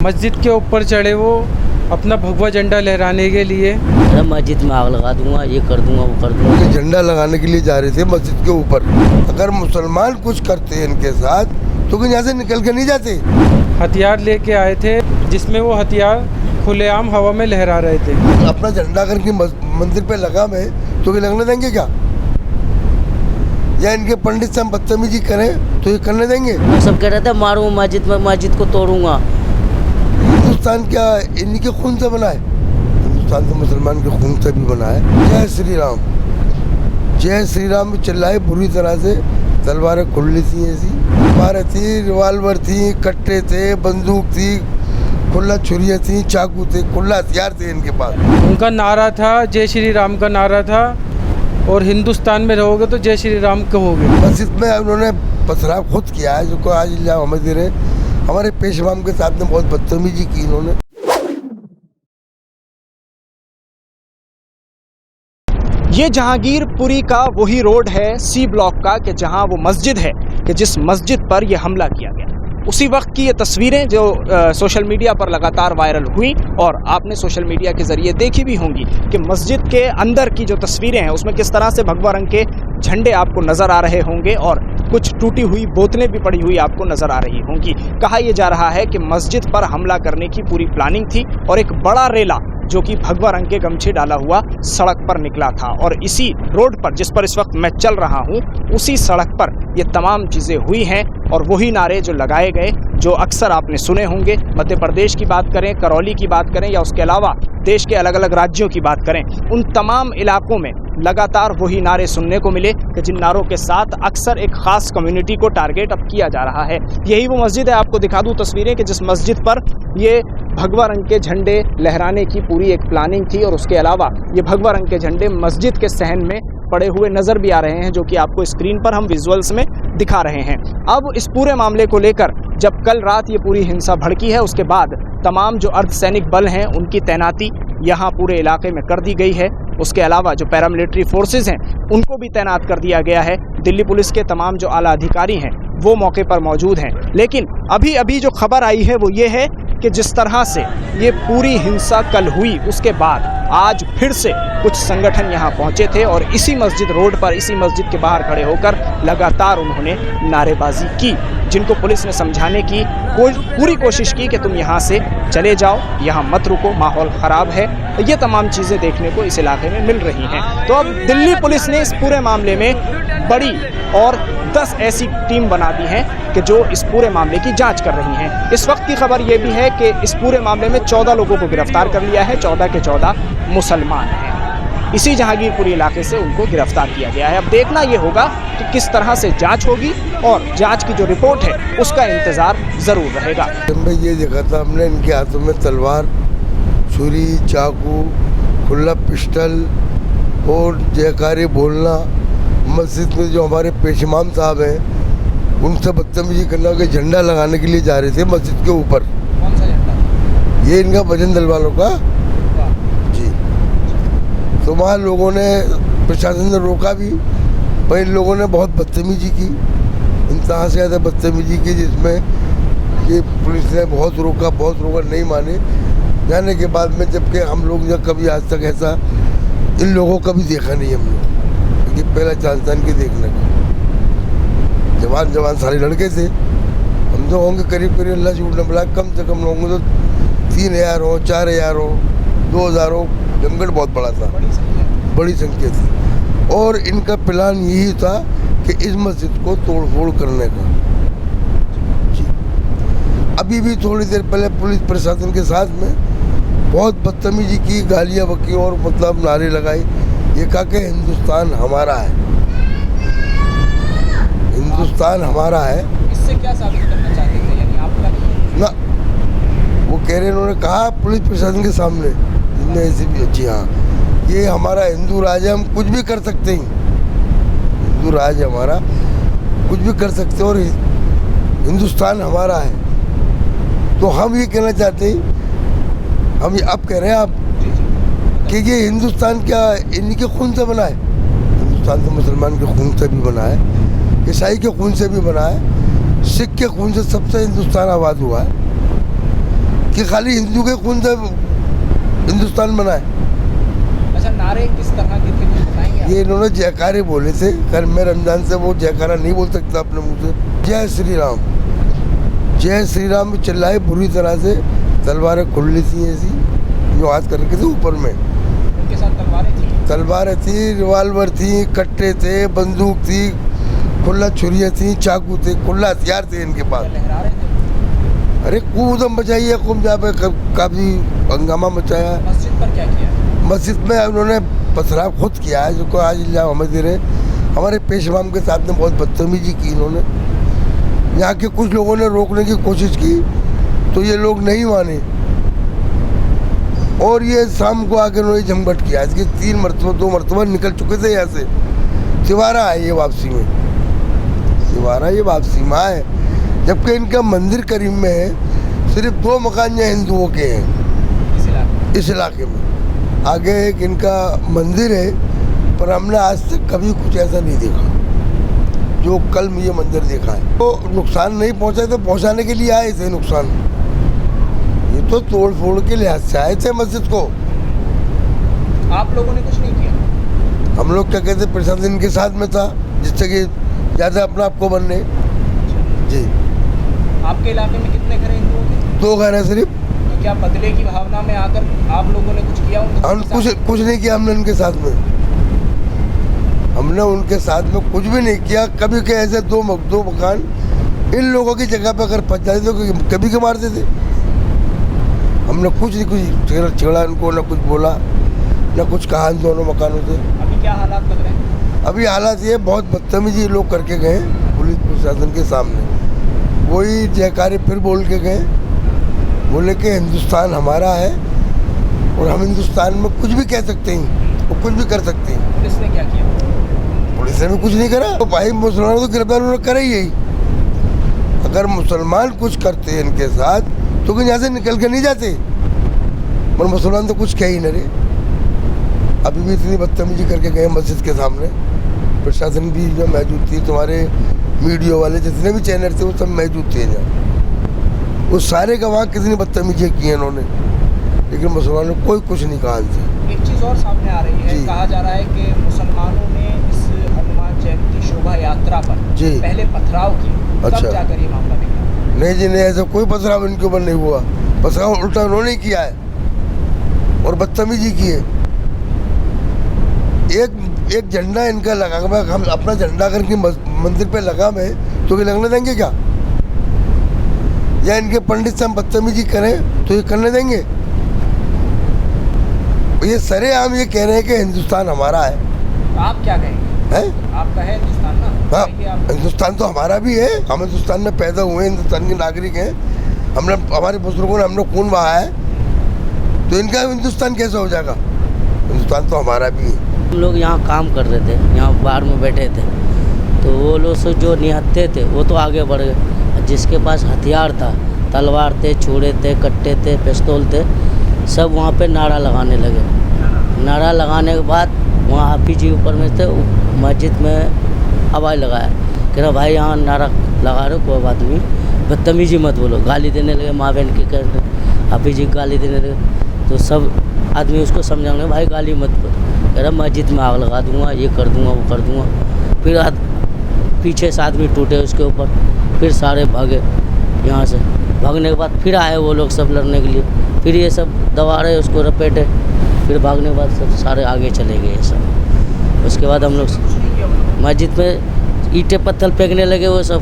मस्जिद के ऊपर चढ़े वो अपना भगवा झंडा लहराने के लिए। मस्जिद में आग लगा दूंगा, ये कर दूंगा, वो कर दूंगा। झंडा लगाने के लिए जा रहे थे मस्जिद के ऊपर। अगर मुसलमान कुछ करते इनके साथ तो यहाँ से निकल के नहीं जाते। हथियार लेके आए थे जिसमें वो हथियार खुलेआम हवा में लहरा रहे थे। अपना झंडा अगर इनकी मंदिर पे लगा में तो ये लगने देंगे क्या? या इनके पंडित से हम बदतमीजी करें तो ये करने देंगे? सब कह रहे थे मारूं मस्जिद में, मस्जिद को तोड़ूंगा। हिंदुस्तान क्या इन्हीं के खून से बना है? हिंदुस्तान तो मुसलमान के खून से भी बना है। जय श्री राम, जय श्री राम चिल्लाए बुरी तरह से। तलवारें खुली थी, ऐसी तलवारें थी, रिवाल्वर थी, कट्टे थे, बंदूक थी, खुला छुरियाँ थी, चाकू थे, खुला हथियार थे इनके पास। उनका नारा था जय श्री राम का नारा था, और हिंदुस्तान में रहोगे तो जय श्री राम कहोगे। बस इसमें उन्होंने पथराव खुद किया है, जो आज इल्जाम हमें दे रहे। हमारे पेशवाम के साथ में बहुत बदतमीजी की इन्होंने। ये जहांगीरपुरी का वही रोड है सी ब्लॉक का कि जहां वो मस्जिद है कि जिस मस्जिद पर यह हमला किया गया। उसी वक्त की ये तस्वीरें जो सोशल मीडिया पर लगातार वायरल हुई और आपने सोशल मीडिया के ज़रिए देखी भी होंगी कि मस्जिद के अंदर की जो तस्वीरें हैं उसमें किस तरह से भगवा रंग के झंडे आपको नज़र आ रहे होंगे और कुछ टूटी हुई बोतलें भी पड़ी हुई आपको नज़र आ रही होंगी। कहा यह जा रहा है कि मस्जिद पर हमला करने की पूरी प्लानिंग थी और एक बड़ा रेला जो कि भगवा रंग के गमछे डाला हुआ सड़क पर निकला था और इसी रोड पर जिस पर इस वक्त मैं चल रहा हूं उसी सड़क पर ये तमाम चीज़ें हुई हैं और वही नारे जो लगाए गए जो अक्सर आपने सुने होंगे। मध्य प्रदेश की बात करें, करौली की बात करें या उसके अलावा देश के अलग अलग राज्यों की बात करें, उन तमाम इलाकों में लगातार वही नारे सुनने को मिले कि जिन नारों के साथ अक्सर एक ख़ास कम्युनिटी को टारगेट अब किया जा रहा है। यही वो मस्जिद है, आपको दिखा दूँ तस्वीरें कि जिस मस्जिद पर ये भगवा रंग के झंडे लहराने की पूरी एक प्लानिंग थी और उसके अलावा ये भगवा रंग के झंडे मस्जिद के सहन में पड़े हुए नज़र भी आ रहे हैं, जो कि आपको स्क्रीन पर हम विजुअल्स में दिखा रहे हैं। अब इस पूरे मामले को लेकर जब कल रात ये पूरी हिंसा भड़की है उसके बाद तमाम जो अर्धसैनिक बल हैं उनकी तैनाती यहाँ पूरे इलाके में कर दी गई है। उसके अलावा जो पैरामिलिट्री फोर्सेस हैं उनको भी तैनात कर दिया गया है। दिल्ली पुलिस के तमाम जो आला अधिकारी हैं वो मौके पर मौजूद हैं। लेकिन अभी जो खबर आई है वो ये है कि जिस तरह से ये पूरी हिंसा कल हुई उसके बाद आज फिर से कुछ संगठन यहाँ पहुँचे थे और इसी मस्जिद रोड पर, इसी मस्जिद के बाहर खड़े होकर लगातार उन्होंने नारेबाजी की, जिनको पुलिस ने समझाने की पूरी कोशिश की कि तुम यहाँ से चले जाओ, यहाँ मत रुको, माहौल ख़राब है। ये तमाम चीज़ें देखने को इस इलाके में मिल रही हैं। तो अब दिल्ली पुलिस ने इस पूरे मामले में बड़ी और 10 ऐसी टीम बना दी है कि जो इस पूरे मामले की जांच कर रही हैं। इस वक्त की खबर ये भी है कि इस पूरे मामले में 14 लोगों को गिरफ्तार कर लिया है। 14 के 14 मुसलमान हैं। इसी जहांगीरपुरी इलाके से उनको गिरफ्तार किया गया है। अब देखना ये होगा कि किस तरह से जांच होगी और जांच की जो रिपोर्ट है उसका इंतजार ज़रूर रहेगा। ये देखा था हमने इनके हाथों में तलवार, छुरी, चाकू, खुला पिस्टल और जयकारे बोलना। मस्जिद में जो हमारे पेशमाम साहब हैं उनसे बदतमीजी करना कि झंडा लगाने के लिए जा रहे थे मस्जिद के ऊपर। कौन सा झंडा? ये इनका बजरंग दल वालों का जी। तो वहाँ लोगों ने, प्रशासन ने रोका भी, पर इन लोगों ने बहुत बदतमीजी की, इंतहा से ज़्यादा बदतमीजी की, जिसमें ये पुलिस ने बहुत रोका, नहीं माने। जाने के बाद में जबकि हम लोग जब कभी आज तक ऐसा इन लोगों का भी देखा नहीं हम लोग, क्योंकि पहला चांस था इनके देखने का। जवान सारे लड़के थे, हम तो होंगे करीब अल्लाह झूठ न बुला कम से कम होंगे तो 3000 हो, 4000 हो, 2000 हो। जमगढ़ बहुत बड़ा था, बड़ी संख्या थी और इनका प्लान यही था कि इस मस्जिद को तोड़ फोड़ करने का। अभी भी थोड़ी देर पहले पुलिस प्रशासन के साथ में बहुत बदतमीजी की, गालियाँ बकी और मतलब नारे लगाई। ये कहा कि हिंदुस्तान हमारा है, हिंदुस्तान हमारा है। इससे क्या साबित करना चाहते थे? यानी आपका ना वो कह रहे, उन्होंने कहा पुलिस प्रशासन के सामने, ऐसे भी अच्छी, हाँ ये हमारा हिंदू राज है, हम कुछ भी कर सकते हैं, हिंदू राज हमारा, कुछ भी कर सकते हैं और हिंदुस्तान हमारा है। तो हम ये कहना चाहते हैं, हम ये अब कह रहे हैं आप कि ये हिंदुस्तान क्या इन्हीं के खून से बना है? हिंदुस्तान तो मुसलमान के खून से भी बना है, ईसाई के खून से भी बना है, सिख के खून से सबसे हिंदुस्तान आबाद हुआ है। कि खाली हिंदू के खून से हिंदुस्तान बना है। अच्छा, नारे किस तरह के थे कुछ बताएंगे आप? ये इन्होंने जयकारे बोले थे, कर मैं रमजान से वो जयकारा नहीं बोल सकता अपने मुंह से। जय श्री राम, जय श्री राम चिल्लाए बुरी तरह से, तलवारें खुली थी ऐसी जो हाथ करके थे ऊपर में। उनके साथ तलवारें थी, रिवाल्वर थी, कट्टे थे, बंदूक थी, खुला छुरियाँ थी, चाकू थे, खुला हथियार थे इनके पास। लहरा रहे थे। अरे कूदम मचाई है, कुम जहाँ पे काफ़ी हंगामा मचाया। मस्जिद पर क्या किया? मस्जिद में उन्होंने पथराव खुद किया है, जो आज इल्जाम हमें दे रहे। हमारे पेशवाम के साथ में बहुत बदतमीजी की इन्होंने। यहाँ के कुछ लोगों ने रोकने की कोशिश की तो ये लोग नहीं माने और ये शाम को आके उन्होंने झंझट किया। इसके 2 मरतबा निकल चुके थे यहाँ से। तिवारा है ये वापसी में, तिवारा ये वापसी में है, जबकि इनका मंदिर करीम में है। सिर्फ 2 मकान यहाँ हिंदुओं के हैं इस इलाके में। आगे एक इनका मंदिर है, पर हमने आज तक कभी कुछ ऐसा नहीं देखा जो कल ये मंदिर देखा है। तो नुकसान नहीं पहुंचा तो पहुंचाने के लिए आए थे नुकसान। ये तो तोड़ फोड़ के लिहाज से आए थे मस्जिद को। आप लोगों ने कुछ नहीं किया? हम लोग क्या कहते, प्रशासन इनके साथ में था जिससे कि ज़्यादा अपना आपको बनने। जी, आपके इलाके में कितने घर हिंदुओं के? 2 घर है सिर्फ। तो क्या बदले की भावना में आकर आप लोगों ने कुछ किया उनके हम साथ? कुछ नहीं किया हमने उनके साथ में। हमने उनके साथ में कुछ भी नहीं किया। कभी के ऐसे 2 मकान इन लोगों की जगह पर अगर पहुँच जाते तो कभी के मारते थे। हमने कुछ नहीं, कुछ छेड़ा इनको, ना कुछ बोला, ना कुछ कहा इन दोनों मकानों से। अभी क्या हालात लग रहे हैं? अभी हालात ये बहुत बदतमीजी लोग करके गए पुलिस प्रशासन के सामने। वही जयकारे फिर बोल के गए, बोले कि हिंदुस्तान हमारा है और हम हिंदुस्तान में कुछ भी कह सकते हैं और कुछ भी कर सकते हैं। पुलिस ने क्या किया? पुलिस ने भी कुछ नहीं करा। तो भाई मुसलमानों को गिरफ्तार उन्होंने करा ही यही। अगर मुसलमान कुछ करते हैं इनके साथ तो कहीं यहाँ से निकल के नहीं जाते, पर मुसलमान तो कुछ कह ही न रहे। अभी भी इतनी बदतमीजी करके गए मस्जिद के सामने। प्रशासन भी जो मौजूद थी, तुम्हारे मीडिया वाले जितने भी चैनल थे वो सब मौजूद थे जहाँ। वो सारे गवाह कितनी बदतमीजी की हैं इन्होंने, लेकिन मुसलमानों ने कोई कुछ नहीं कहा इनसे। एक चीज़ और सामने आ रही है, जी। कहा जा रहा है कि मुसलमानों ने इस हनुमान जयंती शोभा यात्रा पर जी। पहले पथराव किया। अच्छा। तब जाकर ये मामला निकला। नहीं जी नहीं, ऐसा कोई पथराव इनके ऊपर नहीं हुआ। पथराव उल्टा उन्होंने किया है और बदतमीजी की है। एक झंडा इनका लगा, हम अपना झंडा अगर इनके मंदिर पे लगा में तो ये लगने देंगे क्या? या इनके पंडित से हम बदतमीजी करें तो ये करने देंगे? ये सरेआम ये कह रहे हैं कि हिंदुस्तान हमारा है। आप क्या कहेंगे? हैं? आपका है हिंदुस्तान ना? हाँ, कहिए आप। हिंदुस्तान तो हमारा भी है। हम हिंदुस्तान में पैदा हुए, हिंदुस्तान के नागरिक हैं। हमने, हमारे बुजुर्गों ने हमने खून बहाया है, तो इनका हिंदुस्तान कैसे हो जाएगा? हिंदुस्तान तो हमारा भी है। हम लोग यहाँ काम कर रहे थे, यहाँ बाहर में बैठे थे, तो वो लोग से जो निहत्थे थे वो तो आगे बढ़ गए। जिसके पास हथियार था, तलवार थे, छुरे थे, कट्टे थे, पिस्तौल थे, सब वहाँ पे नारा लगाने लगे। नारा लगाने के बाद वहाँ हाफिज जी ऊपर में थे, मस्जिद में आवाज़ लगाया कि ना भाई यहाँ नारा लगा रहे कोई बात नहीं, बदतमीजी मत बोलो। गाली देने लगे, माँ बहन की कर हाफिज जी गाली देने लगे। तो सब आदमी उसको समझाने भाई गाली मत बोलो। कह रहा मस्जिद में आग लगा दूंगा, ये कर दूंगा, वो कर दूंगा। फिर पीछे से आदमी टूटे उसके ऊपर, फिर सारे भागे यहाँ से। भागने के बाद फिर आए वो लोग सब लड़ने के लिए, फिर ये सब दबा रहे उसको, रपेटे। फिर भागने के बाद सब सारे आगे चले गए सब। उसके बाद हम लोग मस्जिद में ईंटें पत्थर फेंकने लगे, वो सब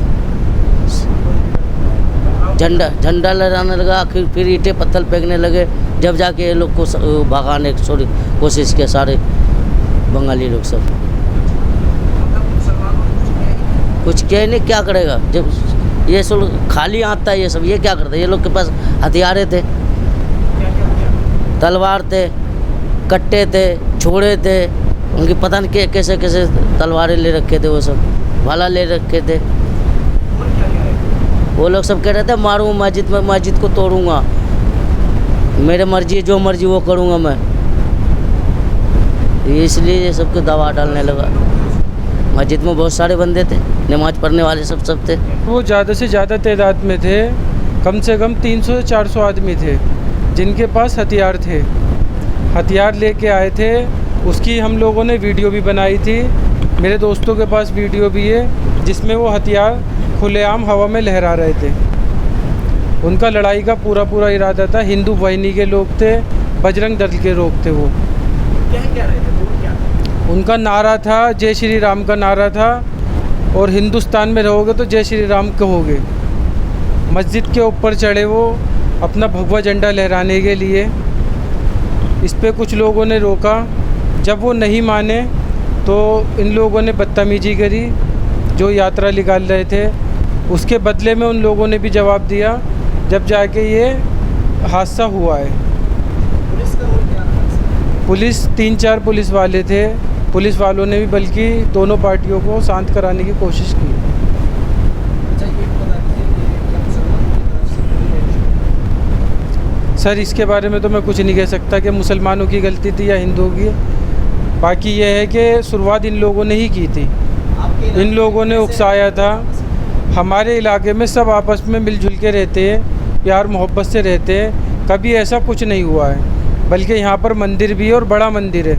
झंडा लहराने लगा। फिर ईंटें पत्थर फेंकने लगे, जब जाके ये लोग को भगाने की कोशिश किया सारे बंगाली लोग सब। कुछ क्या नहीं, क्या करेगा जब ये सब खाली हाथ था, ये सब ये क्या करता? ये लोग के पास हथियारे थे, तलवार थे, कट्टे थे, छोड़े थे, उनकी पता नहीं कैसे कैसे तलवारें ले रखे थे, वो सब भाला ले रखे थे। वो लोग सब कह रहे थे मारूँ मस्जिद में, मस्जिद को तोड़ूंगा, मेरे मर्जी जो मर्जी वो करूँगा मैं। इसलिए ये सबको दबा डालने लगा। मस्जिद में बहुत सारे बंदे थे, नमाज पढ़ने वाले सब थे। वो ज़्यादा से ज़्यादा तादाद में थे, कम से कम 300 से 400 आदमी थे जिनके पास हथियार थे। हथियार लेके आए थे, उसकी हम लोगों ने वीडियो भी बनाई थी। मेरे दोस्तों के पास वीडियो भी है जिसमें वो हथियार खुलेआम हवा में लहरा रहे थे। उनका लड़ाई का पूरा इरादा था। हिंदू वाहिनी के लोग थे, बजरंग दल के लोग थे। वो क्या रहे थे, वो क्या था? उनका नारा था, जय श्री राम का नारा था, और हिंदुस्तान में रहोगे तो जय श्री राम कहोगे। मस्जिद के ऊपर चढ़े वो अपना भगवा झंडा लहराने के लिए। इस पे कुछ लोगों ने रोका। जब वो नहीं माने तो इन लोगों ने बदतमीजी करी जो यात्रा निकाल रहे थे। उसके बदले में उन लोगों ने भी जवाब दिया, जब जाके ये हादसा हुआ है। पुलिस का रोल क्या था? पुलिस 3-4 पुलिस वाले थे। पुलिस वालों ने भी बल्कि दोनों पार्टियों को शांत कराने की कोशिश की। अच्छा, ये बता दीजिए कि क्या मुसलमानों की तरफ से कोई reaction? सर इसके बारे में तो मैं कुछ नहीं कह सकता कि मुसलमानों की गलती थी या हिंदुओं की। बाकी ये है कि शुरुआत इन लोगों ने ही की थी। आपके इलाके इन लोगों ने में उकसाया था। हमारे इलाके में सब आपस में मिलजुल के रहते हैं, प्यार मोहब्बत से रहते हैं। कभी ऐसा कुछ नहीं हुआ है, बल्कि यहाँ पर मंदिर भी है और बड़ा मंदिर है।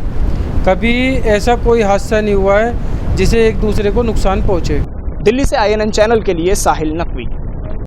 कभी ऐसा कोई हादसा नहीं हुआ है जिसे एक दूसरे को नुकसान पहुँचे। दिल्ली से INN चैनल के लिए साहिल नकवी।